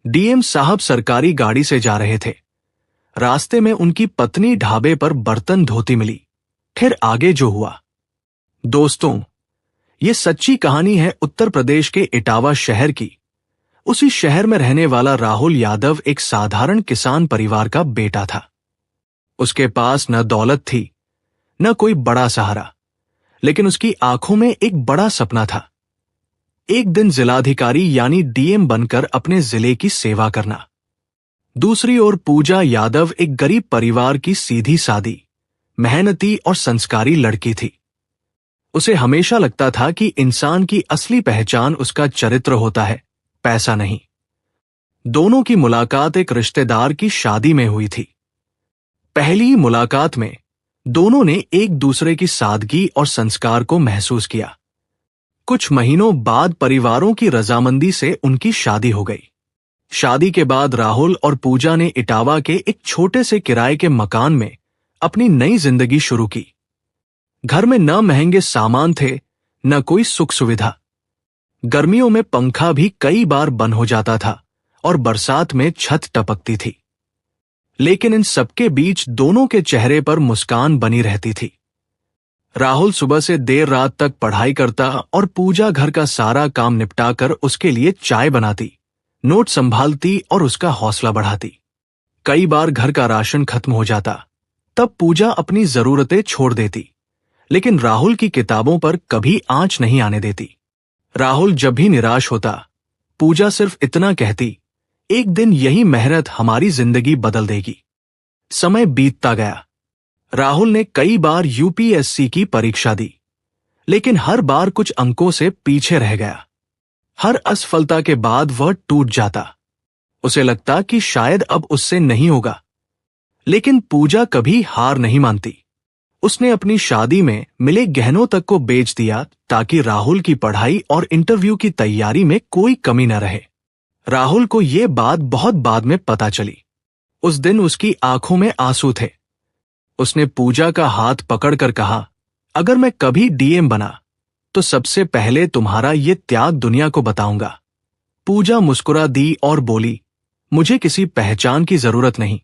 DM साहब सरकारी गाड़ी से जा रहे थे। रास्ते में उनकी पत्नी ढाबे पर बर्तन धोती मिली। फिर आगे जो हुआ। दोस्तों, ये सच्ची कहानी है उत्तर प्रदेश के इटावा शहर की। उसी शहर में रहने वाला राहुल यादव एक साधारण किसान परिवार का बेटा था। उसके पास न दौलत थी, न कोई बड़ा सहारा, लेकिन उसकी आंखों में एक बड़ा सपना था। एक दिन जिलाधिकारी यानी डीएम बनकर अपने जिले की सेवा करना। दूसरी ओर पूजा यादव एक गरीब परिवार की सीधी सादी, मेहनती और संस्कारी लड़की थी। उसे हमेशा लगता था कि इंसान की असली पहचान उसका चरित्र होता है, पैसा नहीं। दोनों की मुलाकात एक रिश्तेदार की शादी में हुई थी। पहली ही मुलाकात में दोनों ने एक दूसरे की सादगी और संस्कार को महसूस किया। कुछ महीनों बाद परिवारों की रजामंदी से उनकी शादी हो गई। शादी के बाद राहुल और पूजा ने इटावा के एक छोटे से किराए के मकान में अपनी नई जिंदगी शुरू की। घर में न महंगे सामान थे, न कोई सुख सुविधा। गर्मियों में पंखा भी कई बार बंद हो जाता था और बरसात में छत टपकती थी। लेकिन इन सबके बीच दोनों के चेहरे पर मुस्कान बनी रहती थी। राहुल सुबह से देर रात तक पढ़ाई करता और पूजा घर का सारा काम निपटाकर उसके लिए चाय बनाती, नोट संभालती और उसका हौसला बढ़ाती। कई बार घर का राशन खत्म हो जाता, तब पूजा अपनी जरूरतें छोड़ देती, लेकिन राहुल की किताबों पर कभी आंच नहीं आने देती। राहुल जब भी निराश होता, पूजा सिर्फ इतना कहती, एक दिन यही मेहनत हमारी जिंदगी बदल देगी। समय बीतता गया। राहुल ने कई बार यूपीएससी की परीक्षा दी, लेकिन हर बार कुछ अंकों से पीछे रह गया। हर असफलता के बाद वह टूट जाता। उसे लगता कि शायद अब उससे नहीं होगा। लेकिन पूजा कभी हार नहीं मानती। उसने अपनी शादी में मिले गहनों तक को बेच दिया ताकि राहुल की पढ़ाई और इंटरव्यू की तैयारी में कोई कमी न रहे। राहुल को यह बात बहुत बाद में पता चली। उस दिन उसकी आंखों में आंसू थे। उसने पूजा का हाथ पकड़कर कहा, अगर मैं कभी डीएम बना तो सबसे पहले तुम्हारा ये त्याग दुनिया को बताऊंगा। पूजा मुस्कुरा दी और बोली, मुझे किसी पहचान की जरूरत नहीं,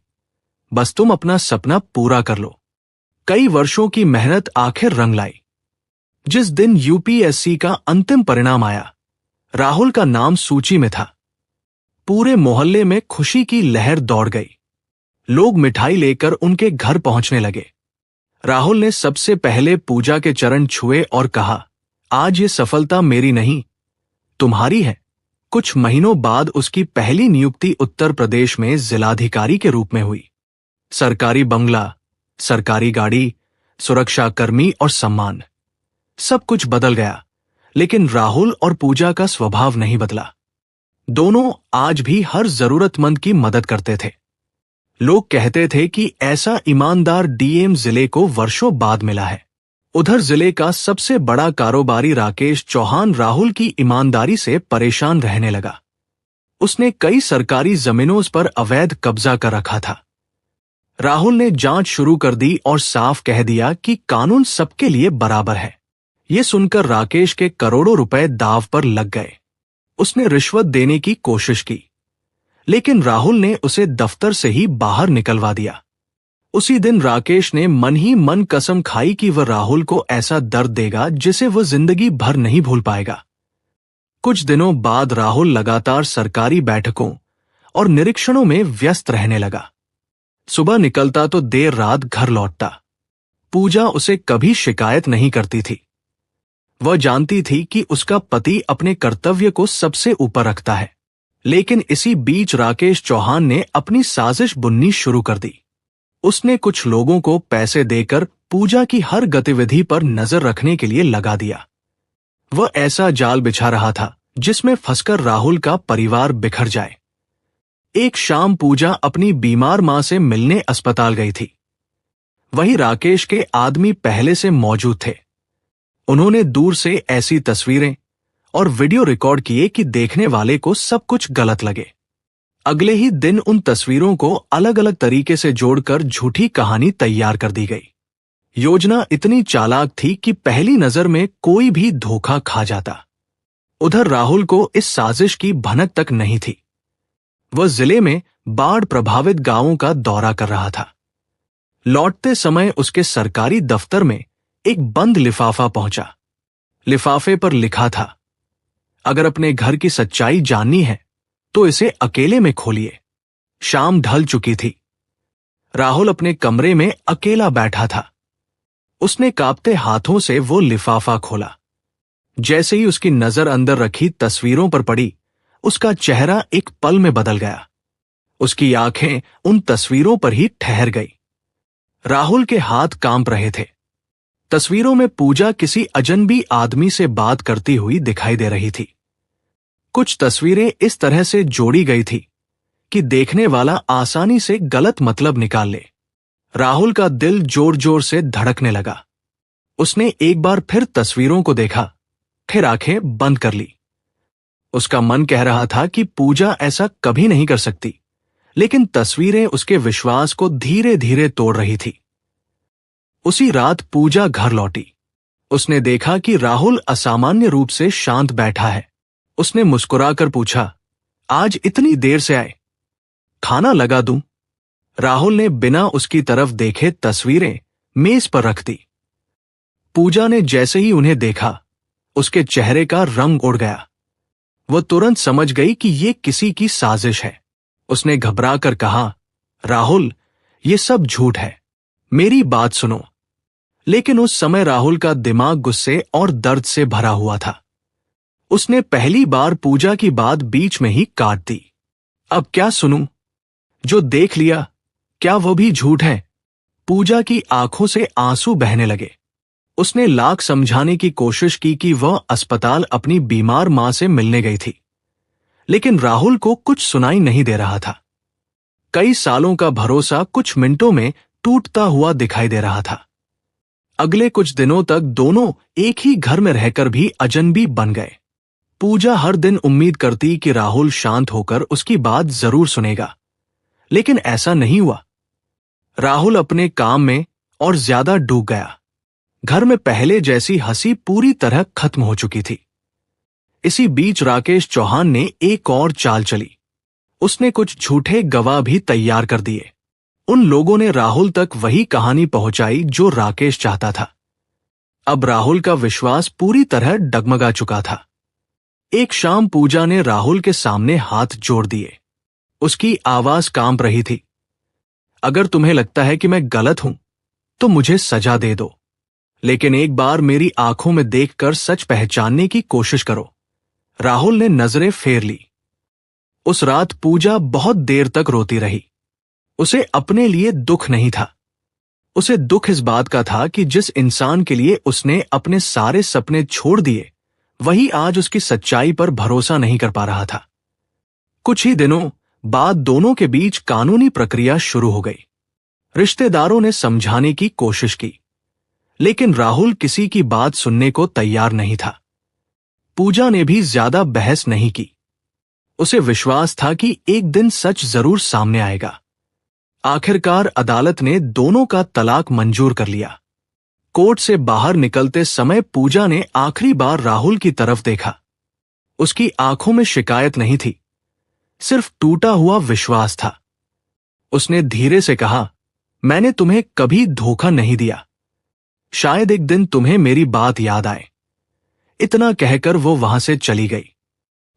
बस तुम अपना सपना पूरा कर लो। कई वर्षों की मेहनत आखिर रंग लाई। जिस दिन यूपीएससी का अंतिम परिणाम आया, राहुल का नाम सूची में था। पूरे मोहल्ले में खुशी की लहर दौड़ गई। लोग मिठाई लेकर उनके घर पहुंचने लगे। राहुल ने सबसे पहले पूजा के चरण छुए और कहा, आज ये सफलता मेरी नहीं, तुम्हारी है। कुछ महीनों बाद उसकी पहली नियुक्ति उत्तर प्रदेश में जिलाधिकारी के रूप में हुई। सरकारी बंगला, सरकारी गाड़ी, सुरक्षाकर्मी और सम्मान, सब कुछ बदल गया, लेकिन राहुल और पूजा का स्वभाव नहीं बदला। दोनों आज भी हर जरूरतमंद की मदद करते थे। लोग कहते थे कि ऐसा ईमानदार डीएम जिले को वर्षों बाद मिला है। उधर जिले का सबसे बड़ा कारोबारी राकेश चौहान राहुल की ईमानदारी से परेशान रहने लगा। उसने कई सरकारी जमीनों पर अवैध कब्जा कर रखा था। राहुल ने जांच शुरू कर दी और साफ कह दिया कि कानून सबके लिए बराबर है। ये सुनकर राकेश के करोड़ों रुपए दांव पर लग गए। उसने रिश्वत देने की कोशिश की, लेकिन राहुल ने उसे दफ्तर से ही बाहर निकलवा दिया। उसी दिन राकेश ने मन ही मन कसम खाई कि वह राहुल को ऐसा दर्द देगा जिसे वह जिंदगी भर नहीं भूल पाएगा। कुछ दिनों बाद राहुल लगातार सरकारी बैठकों और निरीक्षणों में व्यस्त रहने लगा। सुबह निकलता तो देर रात घर लौटता। पूजा उसे कभी शिकायत नहीं करती थी। वह जानती थी कि उसका पति अपने कर्तव्य को सबसे ऊपर रखता है। लेकिन इसी बीच राकेश चौहान ने अपनी साजिश बुननी शुरू कर दी। उसने कुछ लोगों को पैसे देकर पूजा की हर गतिविधि पर नजर रखने के लिए लगा दिया। वह ऐसा जाल बिछा रहा था जिसमें फंसकर राहुल का परिवार बिखर जाए। एक शाम पूजा अपनी बीमार मां से मिलने अस्पताल गई थी। वहीं राकेश के आदमी पहले से मौजूद थे। उन्होंने दूर से ऐसी तस्वीरें और वीडियो रिकॉर्ड किए कि देखने वाले को सब कुछ गलत लगे। अगले ही दिन उन तस्वीरों को अलग अलग तरीके से जोड़कर झूठी कहानी तैयार कर दी गई। योजना इतनी चालाक थी कि पहली नजर में कोई भी धोखा खा जाता। उधर राहुल को इस साजिश की भनक तक नहीं थी। वह जिले में बाढ़ प्रभावित गांवों का दौरा कर रहा था। लौटते समय उसके सरकारी दफ्तर में एक बंद लिफाफा पहुंचा। लिफाफे पर लिखा था, अगर अपने घर की सच्चाई जाननी है तो इसे अकेले में खोलिए। शाम ढल चुकी थी। राहुल अपने कमरे में अकेला बैठा था। उसने कांपते हाथों से वो लिफाफा खोला। जैसे ही उसकी नजर अंदर रखी तस्वीरों पर पड़ी, उसका चेहरा एक पल में बदल गया। उसकी आंखें उन तस्वीरों पर ही ठहर गई। राहुल के हाथ कांप रहे थे। तस्वीरों में पूजा किसी अजनबी आदमी से बात करती हुई दिखाई दे रही थी। कुछ तस्वीरें इस तरह से जोड़ी गई थी कि देखने वाला आसानी से गलत मतलब निकाल ले। राहुल का दिल जोर जोर से धड़कने लगा। उसने एक बार फिर तस्वीरों को देखा, फिर आंखें बंद कर ली। उसका मन कह रहा था कि पूजा ऐसा कभी नहीं कर सकती, लेकिन तस्वीरें उसके विश्वास को धीरे धीरे तोड़ रही थी। उसी रात पूजा घर लौटी। उसने देखा कि राहुल असामान्य रूप से शांत बैठा है। उसने मुस्कुराकर पूछा, आज इतनी देर से आए, खाना लगा दूं? राहुल ने बिना उसकी तरफ देखे तस्वीरें मेज पर रख दी। पूजा ने जैसे ही उन्हें देखा, उसके चेहरे का रंग उड़ गया। वह तुरंत समझ गई कि यह किसी की साजिश है। उसने घबराकर कहा, राहुल, ये सब झूठ है, मेरी बात सुनो। लेकिन उस समय राहुल का दिमाग गुस्से और दर्द से भरा हुआ था। उसने पहली बार पूजा की बात बीच में ही काट दी। अब क्या सुनूं? जो देख लिया, क्या वो भी झूठ है? पूजा की आंखों से आंसू बहने लगे। उसने लाख समझाने की कोशिश की कि वह अस्पताल अपनी बीमार मां से मिलने गई थी, लेकिन राहुल को कुछ सुनाई नहीं दे रहा था। कई सालों का भरोसा कुछ मिनटों में टूटता हुआ दिखाई दे रहा था। अगले कुछ दिनों तक दोनों एक ही घर में रहकर भी अजनबी बन गए। पूजा हर दिन उम्मीद करती कि राहुल शांत होकर उसकी बात जरूर सुनेगा, लेकिन ऐसा नहीं हुआ। राहुल अपने काम में और ज्यादा डूब गया। घर में पहले जैसी हंसी पूरी तरह खत्म हो चुकी थी। इसी बीच राकेश चौहान ने एक और चाल चली। उसने कुछ झूठे गवाह भी तैयार कर दिए। उन लोगों ने राहुल तक वही कहानी पहुंचाई जो राकेश चाहता था। अब राहुल का विश्वास पूरी तरह डगमगा चुका था। एक शाम पूजा ने राहुल के सामने हाथ जोड़ दिए। उसकी आवाज कांप रही थी, अगर तुम्हें लगता है कि मैं गलत हूं तो मुझे सजा दे दो, लेकिन एक बार मेरी आंखों में देखकर सच पहचानने की कोशिश करो। राहुल ने नजरें फेर ली। उस रात पूजा बहुत देर तक रोती रही। उसे अपने लिए दुख नहीं था। उसे दुख इस बात का था कि जिस इंसान के लिए उसने अपने सारे सपने छोड़ दिए, वही आज उसकी सच्चाई पर भरोसा नहीं कर पा रहा था। कुछ ही दिनों बाद दोनों के बीच कानूनी प्रक्रिया शुरू हो गई। रिश्तेदारों ने समझाने की कोशिश की, लेकिन राहुल किसी की बात सुनने को तैयार नहीं था। पूजा ने भी ज्यादा बहस नहीं की। उसे विश्वास था कि एक दिन सच जरूर सामने आएगा। आखिरकार अदालत ने दोनों का तलाक मंजूर कर लिया। कोर्ट से बाहर निकलते समय पूजा ने आखिरी बार राहुल की तरफ देखा। उसकी आंखों में शिकायत नहीं थी, सिर्फ टूटा हुआ विश्वास था। उसने धीरे से कहा, मैंने तुम्हें कभी धोखा नहीं दिया, शायद एक दिन तुम्हें मेरी बात याद आए। इतना कहकर वो वहां से चली गई।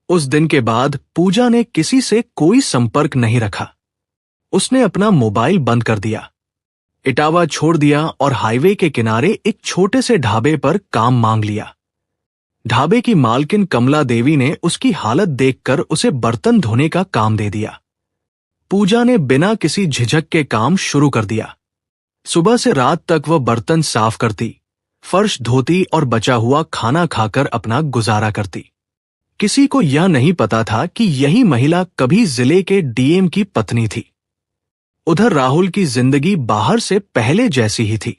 उस दिन के बाद पूजा ने किसी से कोई संपर्क नहीं रखा। उसने अपना मोबाइल बंद कर दिया, इटावा छोड़ दिया और हाईवे के किनारे एक छोटे से ढाबे पर काम मांग लिया। ढाबे की मालकिन कमला देवी ने उसकी हालत देखकर उसे बर्तन धोने का काम दे दिया। पूजा ने बिना किसी झिझक के काम शुरू कर दिया। सुबह से रात तक वह बर्तन साफ करती, फर्श धोती और बचा हुआ खाना खाकर अपना गुजारा करती। किसी को यह नहीं पता था कि यही महिला कभी जिले के डीएम की पत्नी थी। उधर राहुल की जिंदगी बाहर से पहले जैसी ही थी।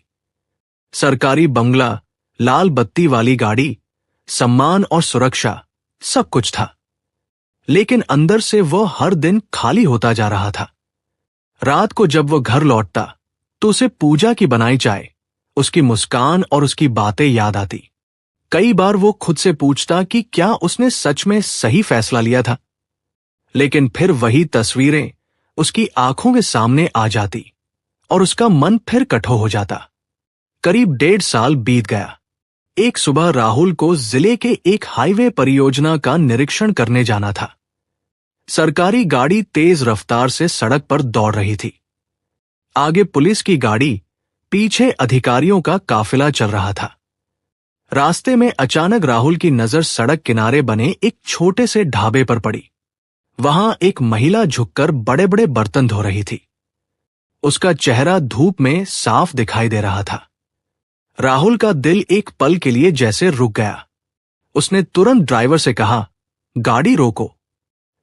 सरकारी बंगला, लाल बत्ती वाली गाड़ी, सम्मान और सुरक्षा, सब कुछ था, लेकिन अंदर से वह हर दिन खाली होता जा रहा था। रात को जब वह घर लौटता तो उसे पूजा की बनाई चाय, उसकी मुस्कान और उसकी बातें याद आती। कई बार वो खुद से पूछता कि क्या उसने सच में सही फैसला लिया था। लेकिन फिर वही तस्वीरें उसकी आंखों के सामने आ जाती और उसका मन फिर कठोर हो जाता। करीब 1.5 साल बीत गया। एक सुबह राहुल को जिले के एक हाईवे परियोजना का निरीक्षण करने जाना था। सरकारी गाड़ी तेज रफ्तार से सड़क पर दौड़ रही थी। आगे पुलिस की गाड़ी, पीछे अधिकारियों का काफिला चल रहा था। रास्ते में अचानक राहुल की नजर सड़क किनारे बने एक छोटे से ढाबे पर पड़ी। वहां एक महिला झुककर बड़े बड़े बर्तन धो रही थी। उसका चेहरा धूप में साफ दिखाई दे रहा था। राहुल का दिल एक पल के लिए जैसे रुक गया। उसने तुरंत ड्राइवर से कहा, गाड़ी रोको।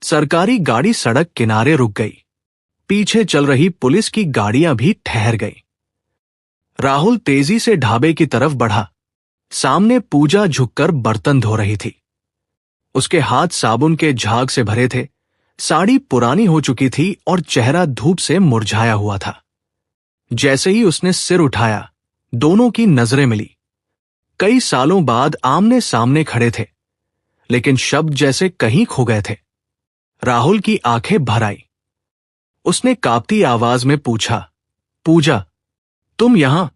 सरकारी गाड़ी सड़क किनारे रुक गई। पीछे चल रही पुलिस की गाड़ियां भी ठहर गईं। राहुल तेजी से ढाबे की तरफ बढ़ा। सामने पूजा झुककर बर्तन धो रही थी। उसके हाथ साबुन के झाग से भरे थे, साड़ी पुरानी हो चुकी थी और चेहरा धूप से मुरझाया हुआ था। जैसे ही उसने सिर उठाया, दोनों की नजरें मिली। कई सालों बाद आमने सामने खड़े थे, लेकिन शब्द जैसे कहीं खो गए थे। राहुल की आंखें भर आई। उसने कांपती आवाज में पूछा, पूजा, तुम यहां?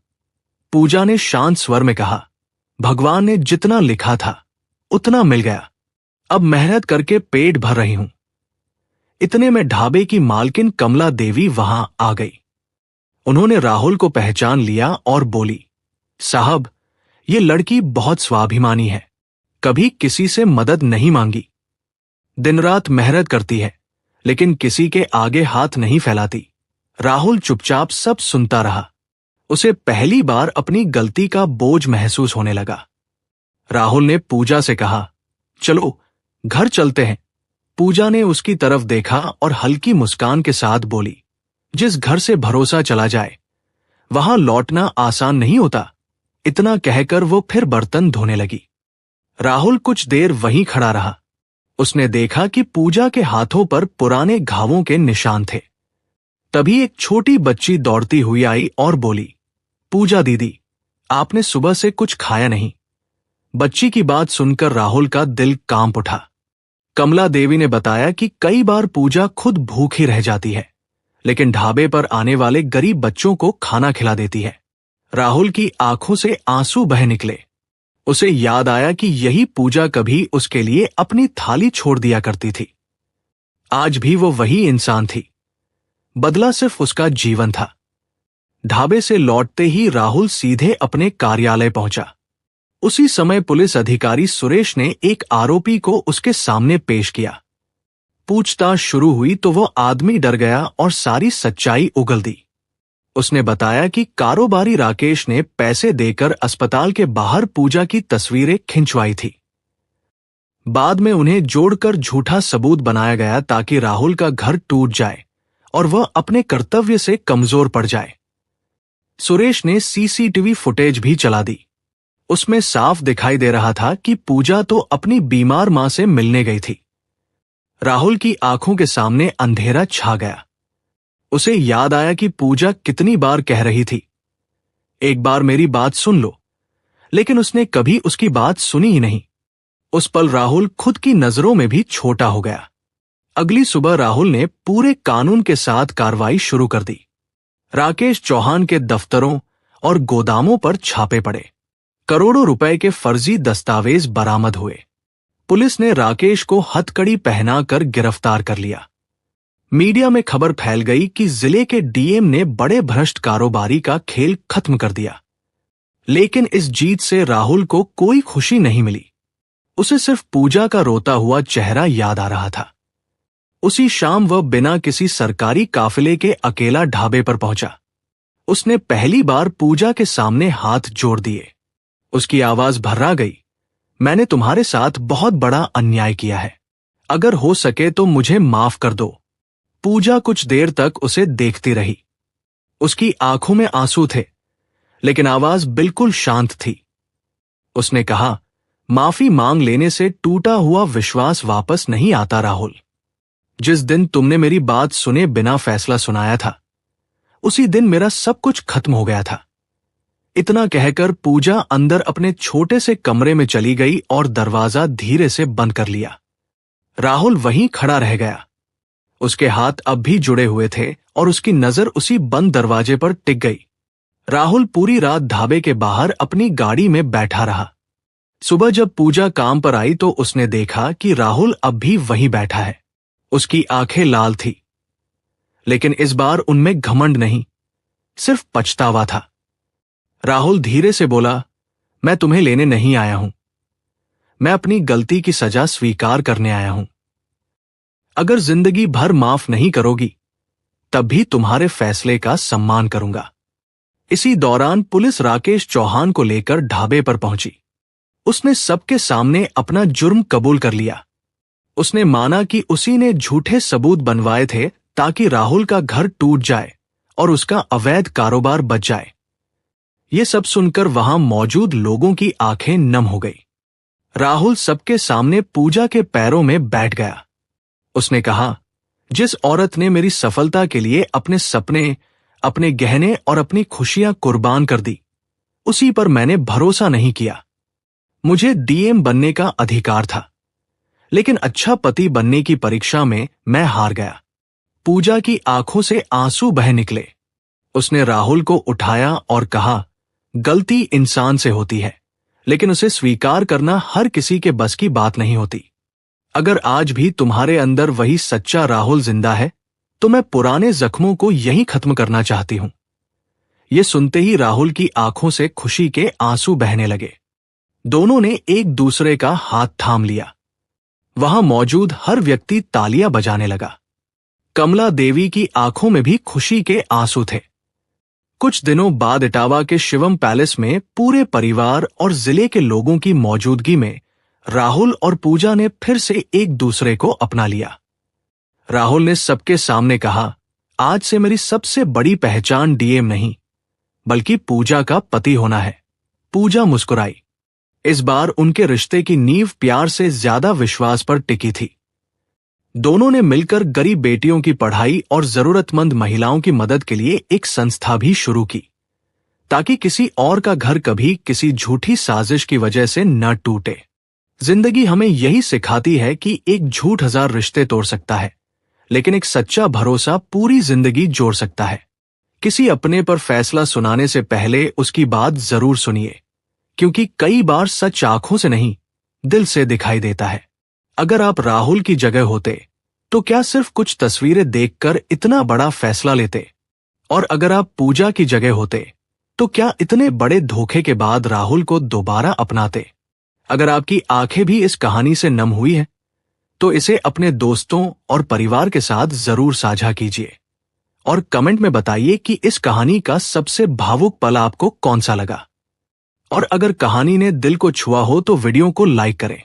पूजा ने शांत स्वर में कहा, भगवान ने जितना लिखा था उतना मिल गया। अब मेहनत करके पेट भर रही हूं। इतने में ढाबे की मालकिन कमला देवी वहां आ गई। उन्होंने राहुल को पहचान लिया और बोली, साहब, ये लड़की बहुत स्वाभिमानी है, कभी किसी से मदद नहीं मांगी। दिन रात मेहनत करती है, लेकिन किसी के आगे हाथ नहीं फैलाती। राहुल चुपचाप सब सुनता रहा। उसे पहली बार अपनी गलती का बोझ महसूस होने लगा। राहुल ने पूजा से कहा, चलो घर चलते हैं। पूजा ने उसकी तरफ देखा और हल्की मुस्कान के साथ बोली, जिस घर से भरोसा चला जाए वहां लौटना आसान नहीं होता। इतना कहकर वो फिर बर्तन धोने लगी। राहुल कुछ देर वहीं खड़ा रहा। उसने देखा कि पूजा के हाथों पर पुराने घावों के निशान थे। तभी एक छोटी बच्ची दौड़ती हुई आई और बोली, पूजा दीदी, आपने सुबह से कुछ खाया नहीं। बच्ची की बात सुनकर राहुल का दिल कांप उठा। कमला देवी ने बताया कि कई बार पूजा खुद भूखी रह जाती है, लेकिन ढाबे पर आने वाले गरीब बच्चों को खाना खिला देती है। राहुल की आंखों से आंसू बह निकले। उसे याद आया कि यही पूजा कभी उसके लिए अपनी थाली छोड़ दिया करती थी। आज भी वो वही इंसान थी, बदला सिर्फ उसका जीवन था। ढाबे से लौटते ही राहुल सीधे अपने कार्यालय पहुंचा। उसी समय पुलिस अधिकारी सुरेश ने एक आरोपी को उसके सामने पेश किया। पूछताछ शुरू हुई तो वो आदमी डर गया और सारी सच्चाई उगल दी। उसने बताया कि कारोबारी राकेश ने पैसे देकर अस्पताल के बाहर पूजा की तस्वीरें खिंचवाई थी। बाद में उन्हें जोड़कर झूठा सबूत बनाया गया ताकि राहुल का घर टूट जाए और वह अपने कर्तव्य से कमजोर पड़ जाए। सुरेश ने सीसीटीवी फुटेज भी चला दी। उसमें साफ दिखाई दे रहा था कि पूजा तो अपनी बीमार मां से मिलने गई थी। राहुल की आंखों के सामने अंधेरा छा गया। उसे याद आया कि पूजा कितनी बार कह रही थी, एक बार मेरी बात सुन लो, लेकिन उसने कभी उसकी बात सुनी ही नहीं। उस पल राहुल खुद की नजरों में भी छोटा हो गया। अगली सुबह राहुल ने पूरे कानून के साथ कार्रवाई शुरू कर दी। राकेश चौहान के दफ्तरों और गोदामों पर छापे पड़े। करोड़ों रुपए के फर्जी दस्तावेज बरामद हुए। पुलिस ने राकेश को हथकड़ी पहनाकर गिरफ्तार कर लिया। मीडिया में खबर फैल गई कि जिले के डीएम ने बड़े भ्रष्ट कारोबारी का खेल खत्म कर दिया। लेकिन इस जीत से राहुल को कोई खुशी नहीं मिली। उसे सिर्फ पूजा का रोता हुआ चेहरा याद आ रहा था। उसी शाम वह बिना किसी सरकारी काफिले के अकेला ढाबे पर पहुंचा। उसने पहली बार पूजा के सामने हाथ जोड़ दिए। उसकी आवाज भर्रा गई, मैंने तुम्हारे साथ बहुत बड़ा अन्याय किया है, अगर हो सके तो मुझे माफ कर दो। पूजा कुछ देर तक उसे देखती रही। उसकी आंखों में आंसू थे, लेकिन आवाज बिल्कुल शांत थी। उसने कहा, माफी मांग लेने से टूटा हुआ विश्वास वापस नहीं आता राहुल। जिस दिन तुमने मेरी बात सुने बिना फैसला सुनाया था, उसी दिन मेरा सब कुछ खत्म हो गया था। इतना कहकर पूजा अंदर अपने छोटे से कमरे में चली गई और दरवाजा धीरे से बंद कर लिया। राहुल वहीं खड़ा रह गया, उसके हाथ अब भी जुड़े हुए थे और उसकी नजर उसी बंद दरवाजे पर टिक गई। राहुल पूरी रात ढाबे के बाहर अपनी गाड़ी में बैठा रहा। सुबह जब पूजा काम पर आई तो उसने देखा कि राहुल अब भी वहीं बैठा है। उसकी आंखें लाल थी, लेकिन इस बार उनमें घमंड नहीं, सिर्फ पछतावा था। राहुल धीरे से बोला, मैं तुम्हें लेने नहीं आया हूं, मैं अपनी गलती की सजा स्वीकार करने आया हूं। अगर जिंदगी भर माफ नहीं करोगी, तब भी तुम्हारे फैसले का सम्मान करूंगा। इसी दौरान पुलिस राकेश चौहान को लेकर ढाबे पर पहुंची। उसने सबके सामने अपना जुर्म कबूल कर लिया। उसने माना कि उसी ने झूठे सबूत बनवाए थे ताकि राहुल का घर टूट जाए और उसका अवैध कारोबार बच जाए। ये सब सुनकर वहां मौजूद लोगों की आंखें नम हो गई। राहुल सबके सामने पूजा के पैरों में बैठ गया। उसने कहा, जिस औरत ने मेरी सफलता के लिए अपने सपने, अपने गहने और अपनी खुशियां कुर्बान कर दी, उसी पर मैंने भरोसा नहीं किया। मुझे डीएम बनने का अधिकार था, लेकिन अच्छा पति बनने की परीक्षा में मैं हार गया। पूजा की आंखों से आंसू बह निकले। उसने राहुल को उठाया और कहा, गलती इंसान से होती है, लेकिन उसे स्वीकार करना हर किसी के बस की बात नहीं होती। अगर आज भी तुम्हारे अंदर वही सच्चा राहुल जिंदा है, तो मैं पुराने जख्मों को यहीं खत्म करना चाहती हूं। ये सुनते ही राहुल की आंखों से खुशी के आंसू बहने लगे। दोनों ने एक दूसरे का हाथ थाम लिया। वहां मौजूद हर व्यक्ति तालियां बजाने लगा। कमला देवी की आंखों में भी खुशी के आंसू थे। कुछ दिनों बाद इटावा के शिवम पैलेस में पूरे परिवार और जिले के लोगों की मौजूदगी में राहुल और पूजा ने फिर से एक दूसरे को अपना लिया। राहुल ने सबके सामने कहा, आज से मेरी सबसे बड़ी पहचान डीएम नहीं, बल्कि पूजा का पति होना है। पूजा मुस्कुराई। इस बार उनके रिश्ते की नींव प्यार से ज्यादा विश्वास पर टिकी थी। दोनों ने मिलकर गरीब बेटियों की पढ़ाई और जरूरतमंद महिलाओं की मदद के लिए एक संस्था भी शुरू की, ताकि किसी और का घर कभी किसी झूठी साजिश की वजह से न टूटे। जिंदगी हमें यही सिखाती है कि एक झूठ 1000 रिश्ते तोड़ सकता है, लेकिन एक सच्चा भरोसा पूरी जिंदगी जोड़ सकता है। किसी अपने पर फैसला सुनाने से पहले उसकी बात जरूर सुनिए, क्योंकि कई बार सच आंखों से नहीं, दिल से दिखाई देता है। अगर आप राहुल की जगह होते तो क्या सिर्फ कुछ तस्वीरें देखकर इतना बड़ा फैसला लेते? और अगर आप पूजा की जगह होते तो क्या इतने बड़े धोखे के बाद राहुल को दोबारा अपनाते? अगर आपकी आंखें भी इस कहानी से नम हुई हैं, तो इसे अपने दोस्तों और परिवार के साथ जरूर साझा कीजिए और कमेंट में बताइए कि इस कहानी का सबसे भावुक पल आपको कौन सा लगा। और अगर कहानी ने दिल को छुआ हो तो वीडियो को लाइक करें।